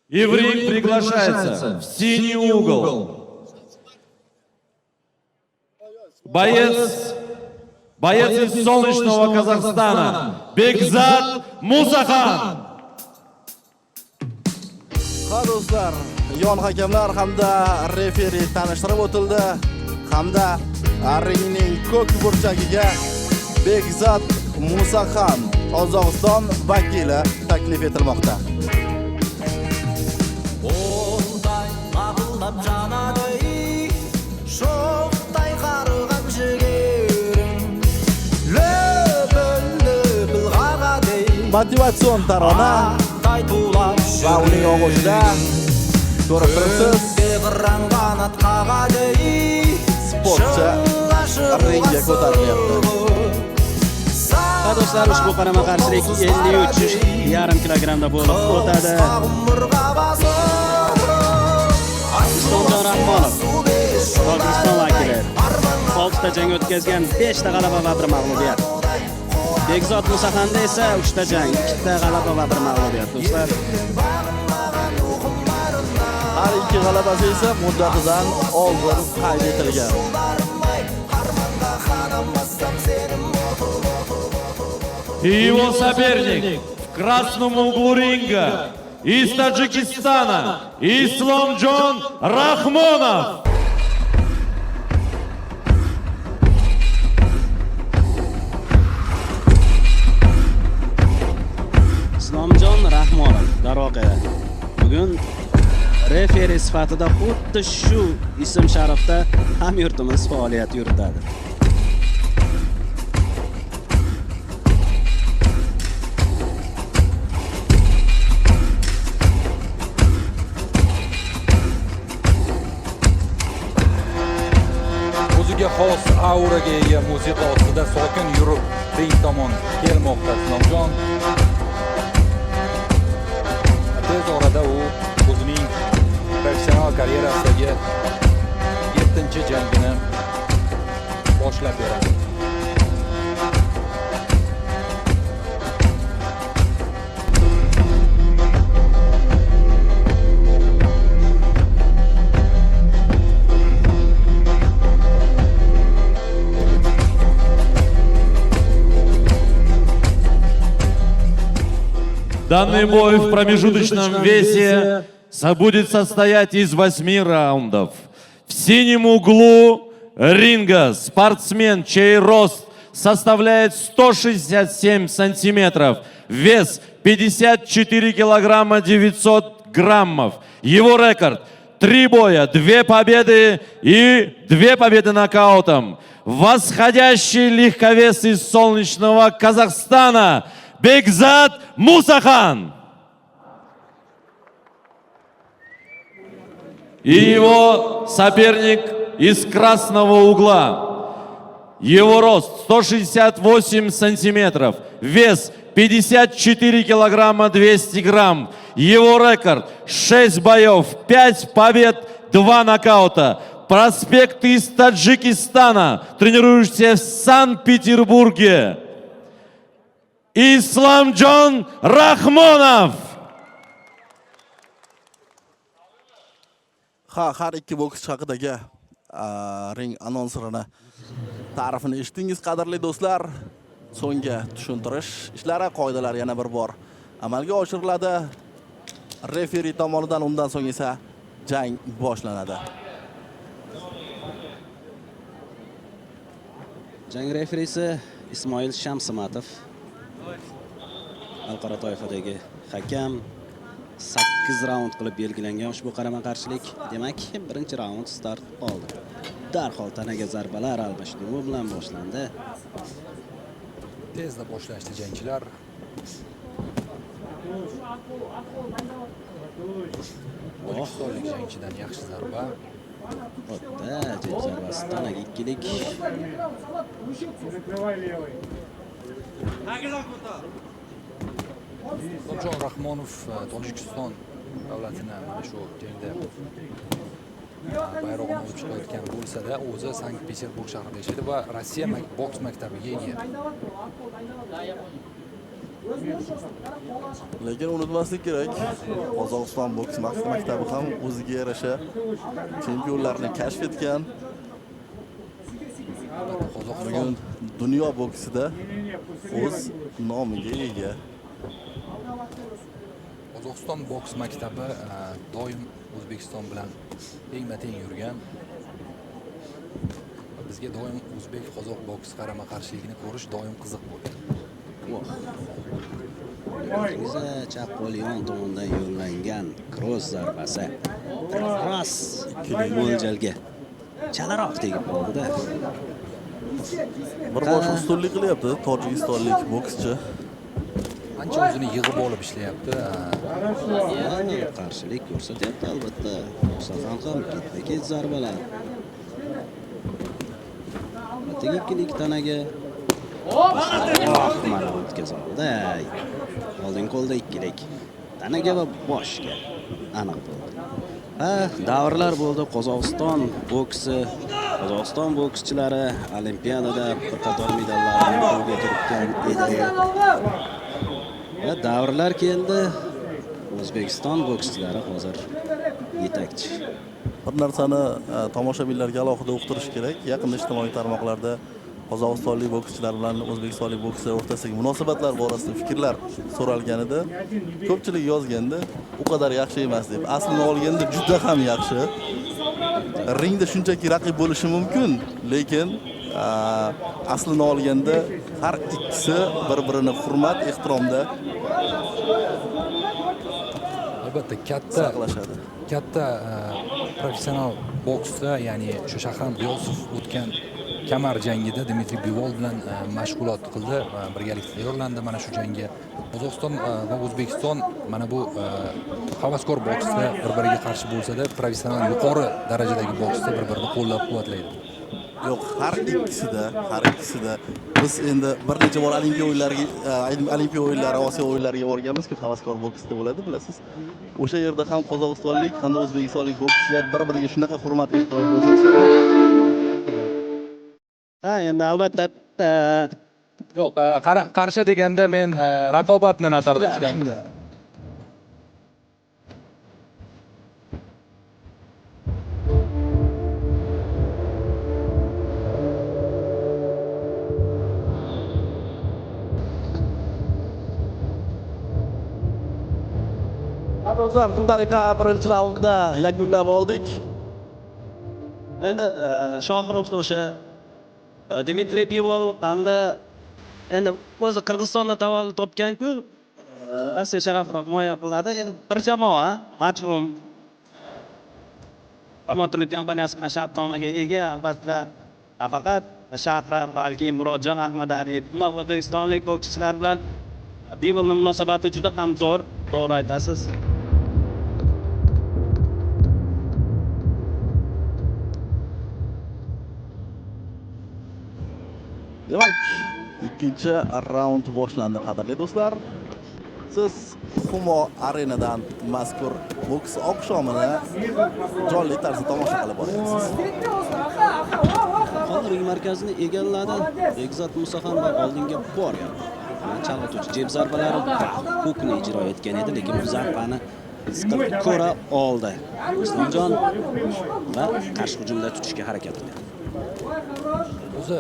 И в ринг приглашается в синий угол боец из солнечного Казахстана Бекзат Мусахан. Do'stlar, yon hakamlar hamda referi tanishtirib o'tildi. Hamda ringning ko'k burchagiga Bekzat Musaxan, Qozog'iston vakili taklif etilmoqda. Motivatsion tarona va uning og'ushida ko'rib turibsiz. Sportchi ringga ko'tarilyapti. Do'stlar, ushbu qarama-qarshilik 53,5 kilogramda bo'lib o'tadi. Islomjon Rahmonov, Tojikiston vakili, 6 ta jang o'tkazgan, 5 ta g'alaba va 1 mag'lubiyat. Bekzat Musaxanda esa 3 ta jang, 2 ta g'alaba va 1 mag'lubiyat. Do'stlar, har ikki g'alabasi esa muddatidan oldin qayd etilgan. И его соперник в красном углу ринга из Таджикистана Исламджон Рахмонов. Islomjon Rahmonov darvoqe bugun referi sifatida xuddi shu ism sharifda hamyurtimiz faoliyat yuritadi. O'ziga xos auraga ega musiqa ostida sokin yurib ring tomon kelmoqda Islomjon. Tez orada u o'zining professional karyerasidagi 7-jangini boshlab beradi. Данный бой в промежуточном весе будет состоять из 8 раундов. В синем углу ринга спортсмен, чей рост составляет 167 сантиметров, вес 54 килограмма 900 граммов. Его рекорд 3 боя, 2 победы и 2 победы нокаутом. Восходящий легковес из солнечного Казахстана Бекзат Мусахан. И его соперник из красного угла. Его рост 168 сантиметров, вес 54 килограмма 200 грамм. Его рекорд 6 боев, 5 побед, 2 нокаута. Проспект из Таджикистана, тренирующийся в Санкт-Петербурге. Исламджон Рахмонов. Har ikki bokschi haqidagi ring anonsirini ta'rifini eshitdingiz, qadrli do'stlar. So'nggi tushuntirish ishlari, qoidalar yana bir bor amalga oshiriladi. Referi tomonidan undan so'ng esa jang boshlanadi. Jang referisi Ismoil Shamsimatov. Xalqaro toifadagi hakam 8 raund qilib belgilangan ushbu qarama-qarshilik. Demak, birinchi raund start oldi. Darhol tanaga zarbalar almashinuvi bilan boshlandi. Tezda boshlashdi jangchilar. Tojikistonlik jangchidan yaxshi zarba. O'tda jang zarbasi tanaga ikkilik. Islomjon Rahmonov Tojikiston davlatini mana shu jangda bayrog'ini olib chiqayotgan bo'lsa-da, o'zi Sankt-Peterburg shahrida yashaydi va Rossiya boks maktabiga ega. Lekin unutmaslik kerak, Qozog'iston boks maktabi ham o'ziga yarasha chempionlarni kashf etgan. Bugun dunyo boksida o'z nomiga ega. Qozog'iston boks maktabi doim O'zbekiston bilan tengma-teng yurgan. Bizga doim o'zbek-qozoq boks qarama-qarshiligini ko'rish doim qiziq bo'ldi. Biza chap qo'l yon tomonidan yo'llangan kross zarbasi ras mo'ljalga chalaroq tegib qoldi-da. Bir boshqa ustunlik qilyapti tojikistonlik bokschi. Ancha o'zini yig'ib olib ishlayapti. Qarshilik ko'rsatyapti albatta. Musaxan ham ketma-ket zarbalar. Tegiklik tanaga mana o'tkaza oldi. Oldin qo'lda ikkilik. Tanaga va boshga aniq bo'ldi. Davrlar bo'ldi Qozog'iston boksi. Qozog'iston bokschilari Olimpiadada bir qator medallarni qo'lga kiritgan edi. Davrlar keldi. O'zbekiston bokschilari hozir yetakchi. Bir narsani tomoshabinlarga alohida uqtirish kerak. Yaqinda ijtimoiy tarmoqlarda Qozog'istonlik bokschilar bilan O'zbekistonlik bokschilar o'rtasidagi munosabatlar borasida fikrlar so'ralganida ko'pchilik yozganda u qadar yaxshi emas deb. Aslini olganda juda ham yaxshi. Ringda shunchaki raqib bo'lishi mumkin, lekin aslini olganda har ikkisi bir-birini hurmat, ehtiromda Albatta katta professional boksda, ya'ni shu Shahram G'iyosov o'tgan kamar jangida Dmitriy Bivol bilan mashg'ulot qildi, birgalikda tayyorlandi mana shu jangga. Qozog'iston va O'zbekiston mana bu havaskor boksda bir-biriga qarshi bo'lsa-da, professional yuqori darajadagi boksda bir-birini qo'llab-quvvatlaydi. Yo'q, har ikkisida biz endi bir necha bor Olimpiya o'yinlari, Osiyo o'yinlariga borganmiz, ko'p havaskor boksda bo'ladi, bilasiz. O'sha yerda ham qozog'istonlik hamda o'zbekistonlik bokschilar bir-biriga shunaqa hurmat ehtirom ko'rsatdi. Endi albatta Yo'q, qarshi deganda men raqobatni nazarda tutganman. Do'stlar, bu tariqa birinchi raundda yakunlab oldik. endi Shomurodov o'sha Dmitriy Bivol hamda endi o'zi Qirg'izistonda tavallud topgan-ku, Rossiya sharafini himoya qiladi. Endi bir jamoa majbur promotorlik kompaniyasi bilan shartnomaga ega, albatta faqat Shahram balki Murodjon Ahmadaliyev o'zbekistonlik bokschilar bilan Bivolning munosabati juda ham zo'r, to'g'ri aytasiz. Demak, ikkinchi raund boshlandi, qadrli do'stlar. Siz Humo Arenadan mazkur boks oqshomini jonli tarzda tomosha qilib boryapsiz. Ring markazini egalladi. Bekzod Musaxan va oldinga boryapti. Chalg'ituvchi jeb zarbalari hukmni ijro etgan edi, lekin bu zarbani siqib ko'ra oldi. Islomjon va qarshi hujumda tutishga harakat qildi. O'zi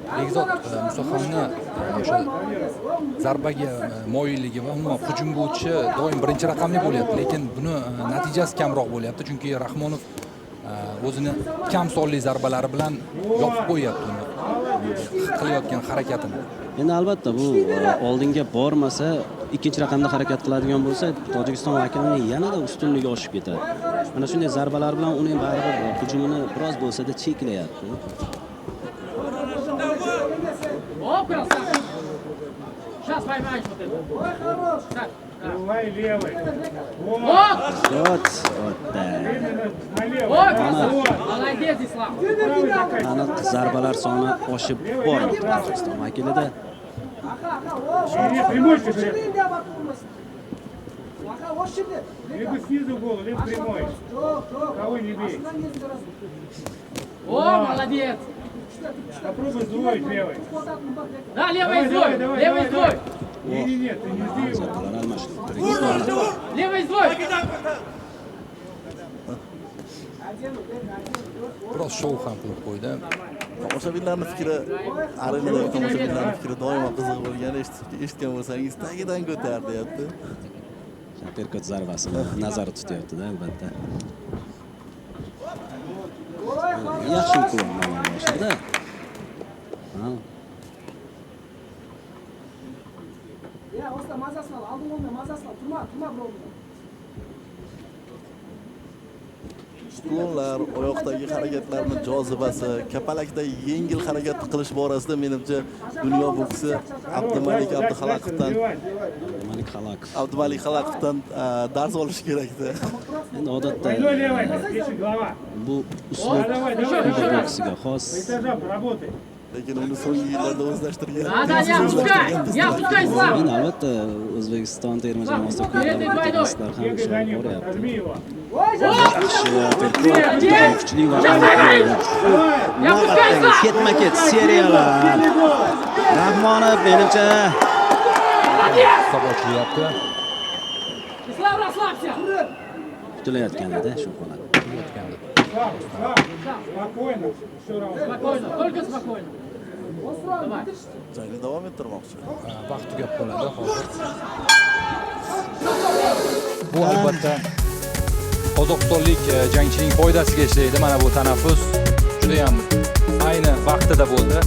Bekzod Musaxanni o'sha zarbaga moyilligi va umuman hujumga o'tishi doim birinchi raqamli bo'lyapti, lekin buni natijasi kamroq bo'lyapti, chunki Rahmonov o'zini kam sonli zarbalari bilan yopib qo'yapti uni qilayotgan harakatini. Endi albatta bu oldinga bormasa, ikkinchi raqamda harakat qiladigan bo'lsa, Tojikiston vakilining yanada ustunligi oshib ketadi. Mana shunday zarbalar bilan uning baribir hujumini biroz bo'lsa-da cheklayapti. Сейчас поймаешь вот это. Так. Давай левый. Вот! Налево. Вот! Молодец, Ислам! Aniq zarbalar soni oshib bormoqda Tojikiston vakilida. Прямой держи. Либо снизу голову, либо прямой. Кого не бей. О, молодец! Попробуй сдвоить левый. Да, левый Давай, изгой! давай, Левый давай, изгой! Не-не-не, ты не сдвигай. Zattalar almashildi. Левый злой! biroz shou ham qilib qo'ydi. Tomoshabinlarning fikri, arenadagi tomoshabinlarning fikri doimo qiziq bo'lgan. Eshitgan bo'lsangiz, tagidan ko'tar deyapti. Perkot zarbasini nazarda tutyapti-da albatta. Yaxshi uklon amalga oshirdi. Ha. Ya usta mazasını al, aldın onu mazasını al. Turma bro. Uklonlar, oyoqdagi harakatlarning jozibasi, kapalakda yengil harakat qilish borasida menimcha dunyo boksi Abdumalik Abduxalaqovdan Malik Xalaqov. Abdumalik Xalaqovdan dars olish kerakdi. Endi odatda Больной левой, здесь голова. bu uslub boksiga xos. По этажам поработай. Lekin uni so'nggi yillarda o'zlashtirgan. Я пускай слаб! Men albatta O'zbekiston terma jamoasida ko'rgan futbolchilar ham Бегай за ним, boryapti. нажми его. Kuchli va ketma-ket seriyalar. Rahmonov menimcha Hisob ochilyapti. Слав, расслабься! kutilayotgan edi shu holat. Kutilayotgandi. Слаб, спокойно. Все равно. Спокойно, только спокойно. Давай. Jangni davom ettirmoqchi. Vaqt tugab qoladi hozir. Bu albatta Qozog'istonlik jangchining foydasiga ishlaydi. Mana bu tanaffus juda ham ayni vaqtida bo'ldi.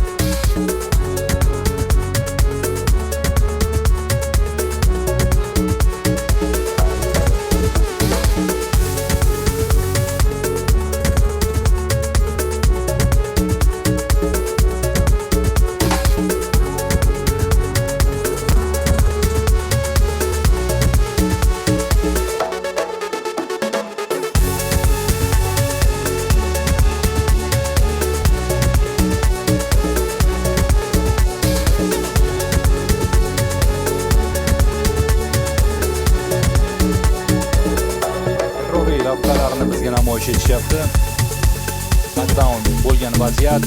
Lavhalarini bizga namoyish etishyapti. Knockdown bo'lgan vaziyat.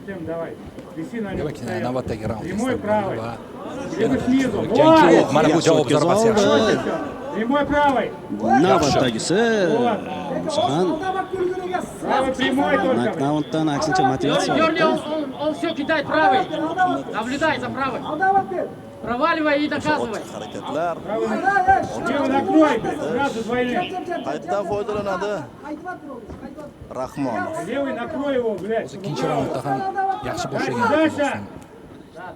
Тем, давай. Виси на нем. Demak, navbatdagi raund Прямой правый. va Либо снизу. jangchi Вот. yo'q. Mana bu javob zarbasi yaxshi. Прямой правый. Navbatdagisi Shahan Правый прямой только. knockdowndan aksincha motivatsiya Дерни, oldi. он все кидает правый. Наблюдай за правой. Проваливай и доказывай. Harakatlar Левый накрой. Сразу двойным. qaytdan foydalanadi Rahmonov. Левый накрой его, блядь. Ikkinchi raundda ham yaxshi boshlagan Qozog'iston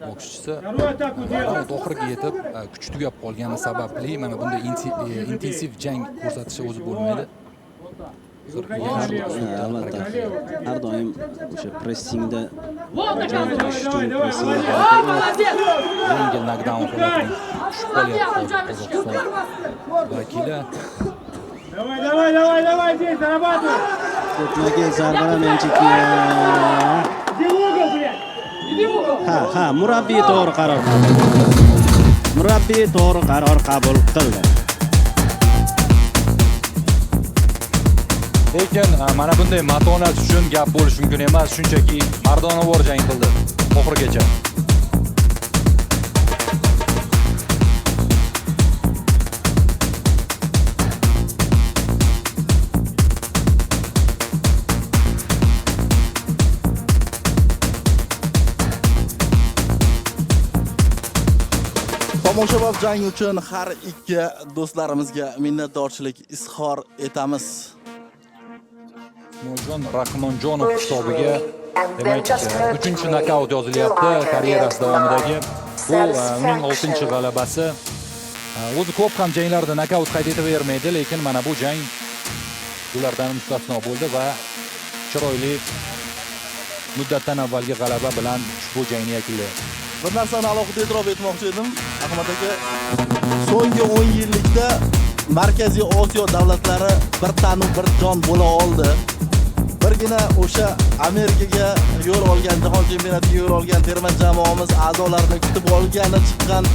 bokschisi. Вторую атаку делай. Raund oxiriga yetib kuch tugab qolgani sababli mana bunday intensiv jang ko'rsatishi o'zi bo'lmaydi. Albatta har doim o'sha pressingda Вот доказывай. Давай. Молодец! Yengil knockdown holatining tushib qolyapti Qozog'iston vakili. Давай, здесь, зарабатывай. ketma-ket zarbalar menchiki. Иди в угол, блядь. Иди в угол. Ha, murabbiy to'g'ri qaror qabul qildi. Murabbiy to'g'ri qaror qabul qildi. Lekin mana bunday matonat uchun gap bo'lishi mumkin emas, shunchaki mardonavor jang qildi oxirigacha. Tomoshabop jang uchun har ikki do'stlarimizga minnatdorchilik izhor etamiz. Mo'jon Rahmonjonov hisobiga demak 3-chi nokaut yozilyapti karyerasi davomidagi. Bu uning 6-chi g'alabasi. O'zi ko'p ham janglarda nokaut qayd etavermaydi, lekin mana bu jang ulardan mustasno bo'ldi va chiroyli muddatdan avvalgi g'alaba bilan ushbu jangni yakunlaydi. Bir narsani alohida e'tirof etmoqchi edim. Ahmad aka, so'nggi 10 yillikda Markaziy Osiyo davlatlari bir tanu bir jon bo'la oldi. Va birgina o'sha Amerikaga yo'l olgan, jahon chempionatiga yo'l olgan terma jamoamiz a'zolarini kutib olgani chiqqan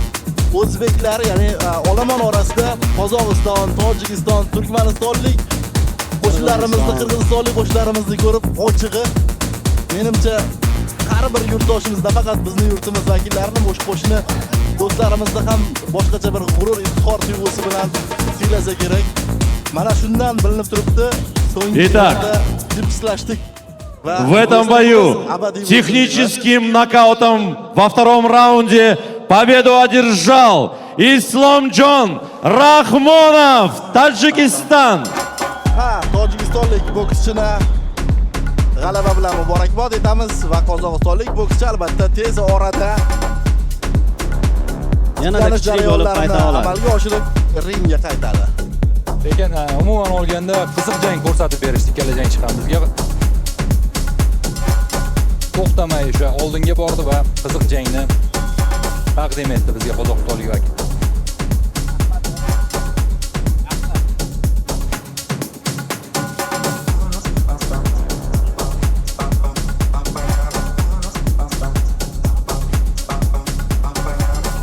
o'zbeklar, ya'ni olomon orasida Qozog'iston, Tojikiston, Turkmanistonlik qo'shnilarimizni, qirg'izistonlik qo'shnilarimizni ko'rib ochig'i menimcha har bir yurtdoshimiz, nafaqat bizning yurtimiz vakillarini, qo'shni do'stlarimizni ham boshqacha bir g'urur, iftixor tuyg'usi bilan siylasa kerak. Mana shundan bilinib turibdi. So'nggi Итак, jipslashdik. В этом бою техническим нокаутом во втором раунде победу одержал Исламjon Rahmonov, Tojikiston. Ha, tojikistonlik bokschini g'alaba bilan muborakbod etamiz va qozog'istonlik bokschi albatta tez orada Yanada kuchli bo'lib qayta oladi. amalga oshirib ringga qaytadi. Lekin umuman olganda qiziq jang ko'rsatib berishdi ikkala jangchi ham bizga. To'xtamay o'sha oldinga bordi va qiziq jangni taqdim etdi bizga qozog'istonlik vakil.